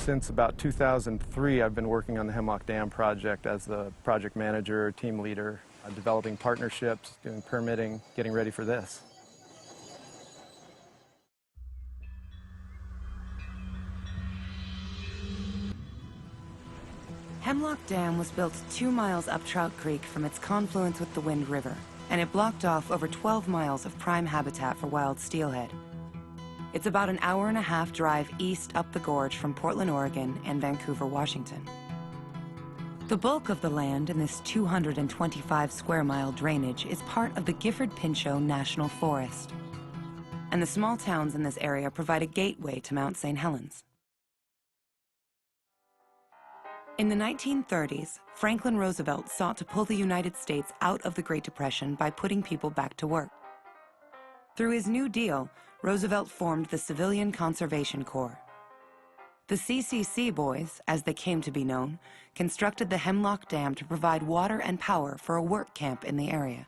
Since about 2003, I've been working on the Hemlock Dam project as the project manager, team leader, developing partnerships, doing permitting, getting ready for this. Hemlock Dam was built 2 miles up Trout Creek from its confluence with the Wind River, and it blocked off over 12 miles of prime habitat for wild steelhead. It's about an hour-and-a-half drive east up the gorge from Portland, Oregon, and Vancouver, Washington. The bulk of the land in this 225 square mile drainage is part of the Gifford-Pinchot National Forest. And the small towns in this area provide a gateway to Mount St. Helens. In the 1930s, Franklin Roosevelt sought to pull the United States out of the Great Depression by putting people back to work. Through his New Deal, Roosevelt formed the Civilian Conservation Corps. The CCC boys, as they came to be known, constructed the Hemlock Dam to provide water and power for a work camp in the area.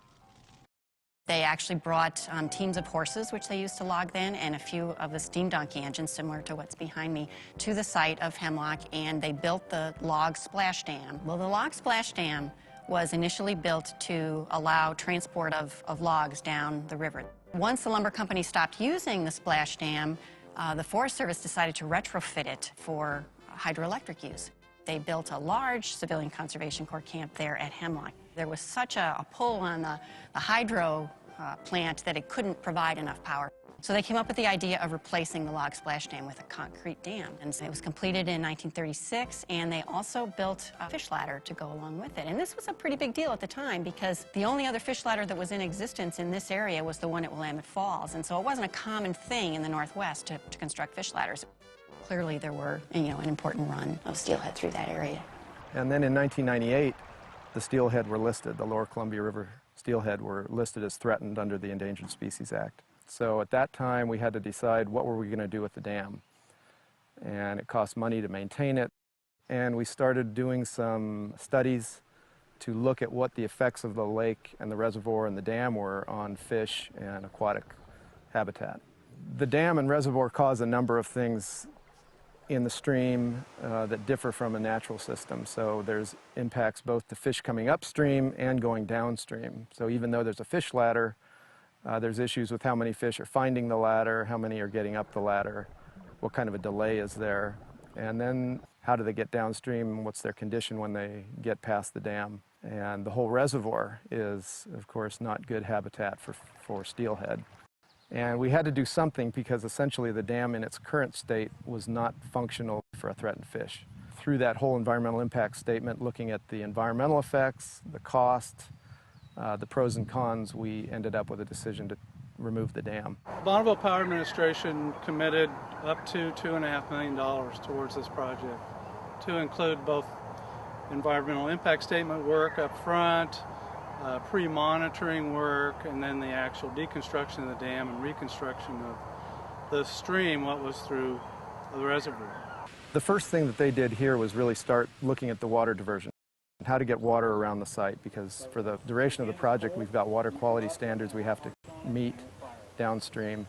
They actually brought teams of horses, which they used to log then, and a few of the steam donkey engines, similar to what's behind me, to the site of Hemlock, and they built the log splash dam. Well, the log splash dam was initially built to allow transport of logs down the river. Once the lumber company stopped using the splash dam, the Forest Service decided to retrofit it for hydroelectric use. They built a large Civilian Conservation Corps camp there at Hemlock. There was such a pull on the hydro plant that it couldn't provide enough power. So they came up with the idea of replacing the log splash dam with a concrete dam. And it was completed in 1936, and they also built a fish ladder to go along with it. And this was a pretty big deal at the time because the only other fish ladder that was in existence in this area was the one at Willamette Falls. And so it wasn't a common thing in the Northwest to construct fish ladders. Clearly there were, an important run of steelhead through that area. And then in 1998, the steelhead were listed, the Lower Columbia River steelhead were listed as threatened under the Endangered Species Act. So at that time, we had to decide what were we going to do with the dam. And it cost money to maintain it. And we started doing some studies to look at what the effects of the lake and the reservoir and the dam were on fish and aquatic habitat. The dam and reservoir cause a number of things in the stream that differ from a natural system. So there's impacts both to fish coming upstream and going downstream. So even though there's a fish ladder, there's issues with how many fish are finding the ladder, how many are getting up the ladder, what kind of a delay is there, and then how do they get downstream, what's their condition when they get past the dam. And the whole reservoir is, of course, not good habitat for steelhead. And we had to do something because essentially the dam in its current state was not functional for a threatened fish. Through that whole environmental impact statement, looking at the environmental effects, the cost, the pros and cons, we ended up with a decision to remove the dam. Bonneville Power Administration committed up to $2.5 million towards this project to include both environmental impact statement work up front, pre-monitoring work, and then the actual deconstruction of the dam and reconstruction of the stream, what was through the reservoir. The first thing that they did here was really start looking at the water diversion, how to get water around the site, because for the duration of the project we've got water quality standards we have to meet downstream.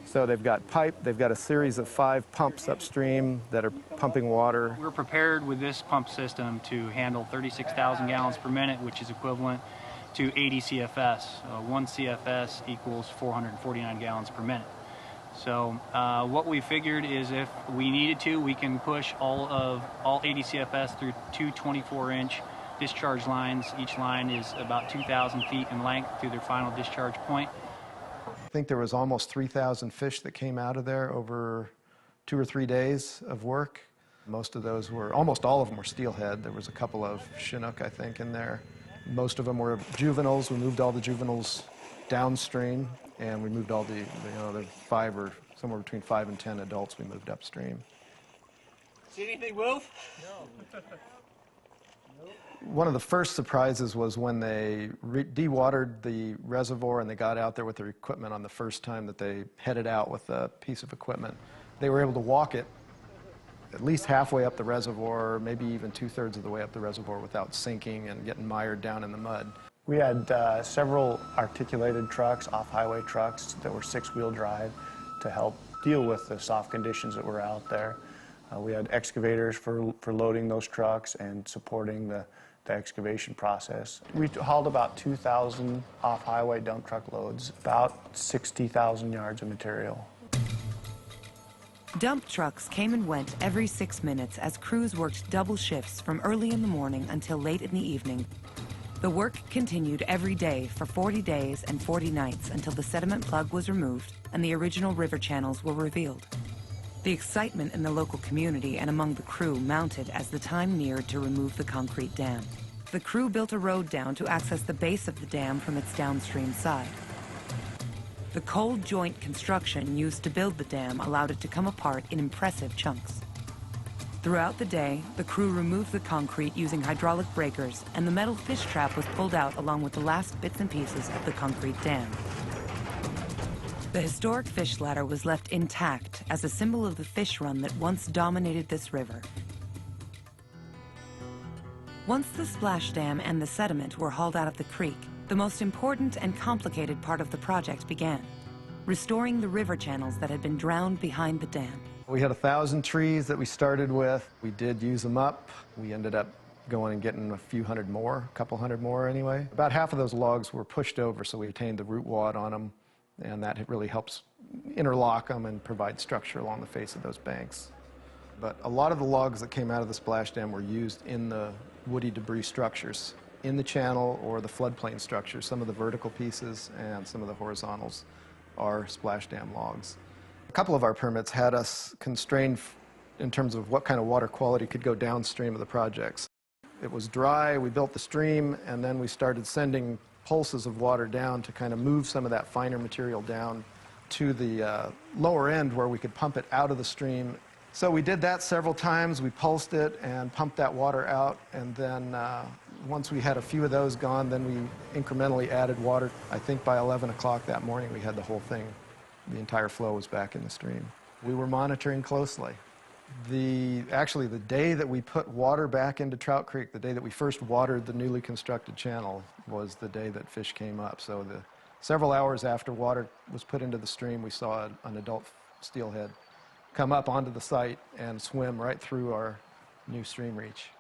So they've got pipe, they've got a series of 5 pumps upstream that are pumping water. We're prepared with this pump system to handle 36,000 gallons per minute, which is equivalent to 80 CFS. 1 CFS equals 449 gallons per minute. So what we figured is if we needed to, we can push all 80 CFS through 2 24-inch discharge lines. Each line is about 2,000 feet in length to their final discharge point. I think there was almost 3,000 fish that came out of there over 2 or 3 days of work. Most of those were, almost all of them were steelhead. There was a couple of Chinook, I think, in there. Most of them were juveniles. We moved all the juveniles downstream, and we moved all the 5 or somewhere between 5 and 10 adults we moved upstream. See anything move? No. One of the first surprises was when they dewatered the reservoir and they got out there with their equipment on the first time that they headed out with a piece of equipment. They were able to walk it at least halfway up the reservoir, maybe even 2/3 of the way up the reservoir without sinking and getting mired down in the mud. We had several articulated trucks, off-highway trucks that were 6-wheel drive to help deal with the soft conditions that were out there. We had excavators for loading those trucks and supporting the excavation process. We hauled about 2,000 off-highway dump truck loads, about 60,000 yards of material. Dump trucks came and went every 6 minutes as crews worked double shifts from early in the morning until late in the evening. The work continued every day for 40 days and 40 nights until the sediment plug was removed and the original river channels were revealed. The excitement in the local community and among the crew mounted as the time neared to remove the concrete dam. The crew built a road down to access the base of the dam from its downstream side. The cold joint construction used to build the dam allowed it to come apart in impressive chunks. Throughout the day, the crew removed the concrete using hydraulic breakers, and the metal fish trap was pulled out along with the last bits and pieces of the concrete dam. The historic fish ladder was left intact as a symbol of the fish run that once dominated this river. Once the splash dam and the sediment were hauled out of the creek, the most important and complicated part of the project began: restoring the river channels that had been drowned behind the dam. We had 1,000 trees that we started with. We did use them up. We ended up going and getting a few hundred more, a couple hundred more anyway. About half of those logs were pushed over, so we retained the root wad on them, and that really helps interlock them and provide structure along the face of those banks. But a lot of the logs that came out of the splash dam were used in the woody debris structures in the channel or the floodplain structures. Some of the vertical pieces and some of the horizontals are splash dam logs. A couple of our permits had us constrained in terms of what kind of water quality could go downstream of the projects. It was dry, we built the stream, and then we started sending pulses of water down to kind of move some of that finer material down to the lower end where we could pump it out of the stream. So we did that several times. We pulsed it and pumped that water out, and then once we had a few of those gone, then we incrementally added water. I think by 11 o'clock that morning we had the whole thing. The entire flow was back in the stream. We were monitoring closely. Actually, the day that we put water back into Trout Creek, the day that we first watered the newly constructed channel, was the day that fish came up. So several hours after water was put into the stream, we saw an adult steelhead come up onto the site and swim right through our new stream reach.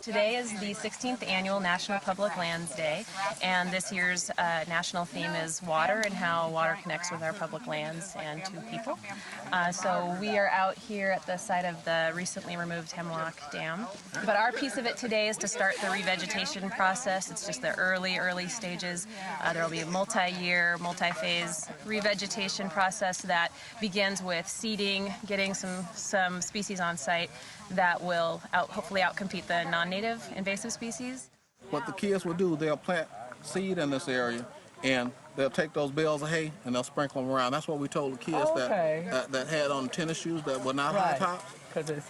Today is the 16th annual National Public Lands Day, and this year's national theme is water and how water connects with our public lands and to people. So we are out here at the site of the recently removed Hemlock Dam. But our piece of it today is to start the revegetation process. It's just the early stages. There will be a multi-year, multi-phase revegetation process that begins with seeding, getting some species on site that will hopefully outcompete the non-native invasive species. What the kids will do, they'll plant seed in this area, and they'll take those bales of hay and they'll sprinkle them around. That's what we told the kids that had on tennis shoes that were not high top.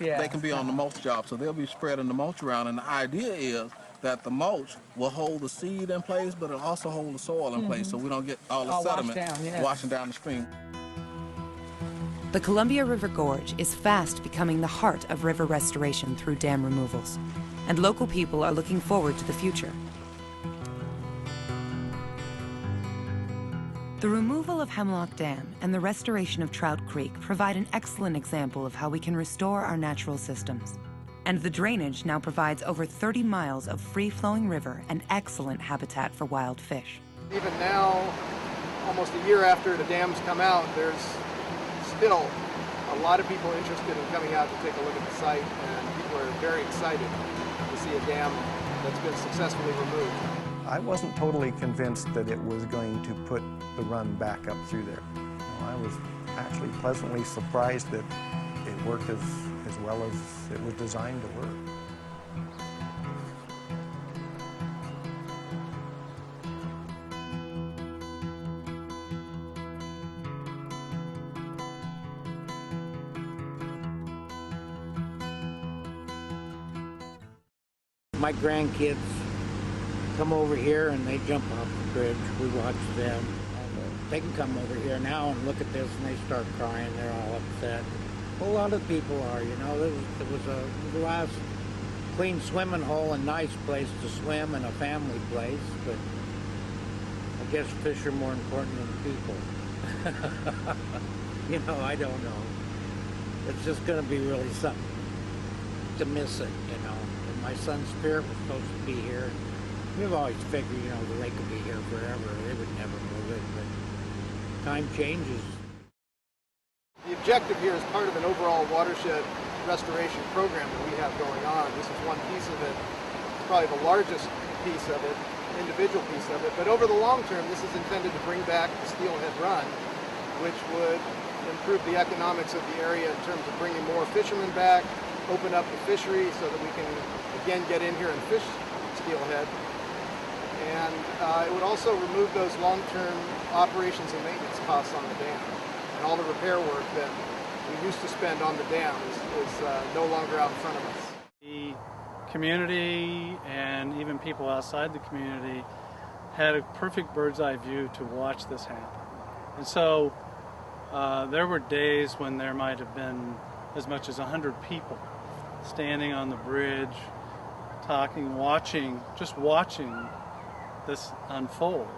They can be on the mulch job, so they'll be spreading the mulch around. And the idea is that the mulch will hold the seed in place, but it'll also hold the soil in place, so we don't get all the sediment washing down the stream. The Columbia River Gorge is fast becoming the heart of river restoration through dam removals, and local people are looking forward to the future. The removal of Hemlock Dam and the restoration of Trout Creek provide an excellent example of how we can restore our natural systems. And the drainage now provides over 30 miles of free-flowing river and excellent habitat for wild fish. Even now, almost a year after the dams come out, there's still a lot of people interested in coming out to take a look at the site, and people are very excited to see a dam that's been successfully removed. I wasn't totally convinced that it was going to put the run back up through there. I was actually pleasantly surprised that it worked as well as it was designed to work. My grandkids come over here and they jump off the bridge. We watch them. They can come over here now and look at this and they start crying. They're all upset. A lot of people are, you know. It was a last clean swimming hole and nice place to swim and a family place, but I guess fish are more important than people. You know, I don't know. It's just going to be really something to miss it, you know. And my son's spirit was supposed to be here. We've always figured, you know, the lake would be here forever. They would never move it, but time changes. The objective here is part of an overall watershed restoration program that we have going on. This is one piece of it, probably the largest piece of it, individual piece of it. But over the long term, this is intended to bring back the Steelhead Run, which would improve the economics of the area in terms of bringing more fishermen back, open up the fishery so that we can again get in here and fish steelhead. And it would also remove those long-term operations and maintenance costs on the dam. And all the repair work that we used to spend on the dam is no longer out in front of us. The community and even people outside the community had a perfect bird's eye view to watch this happen. And so there were days when there might have been as much as 100 people standing on the bridge, talking, watching, just watching this unfold.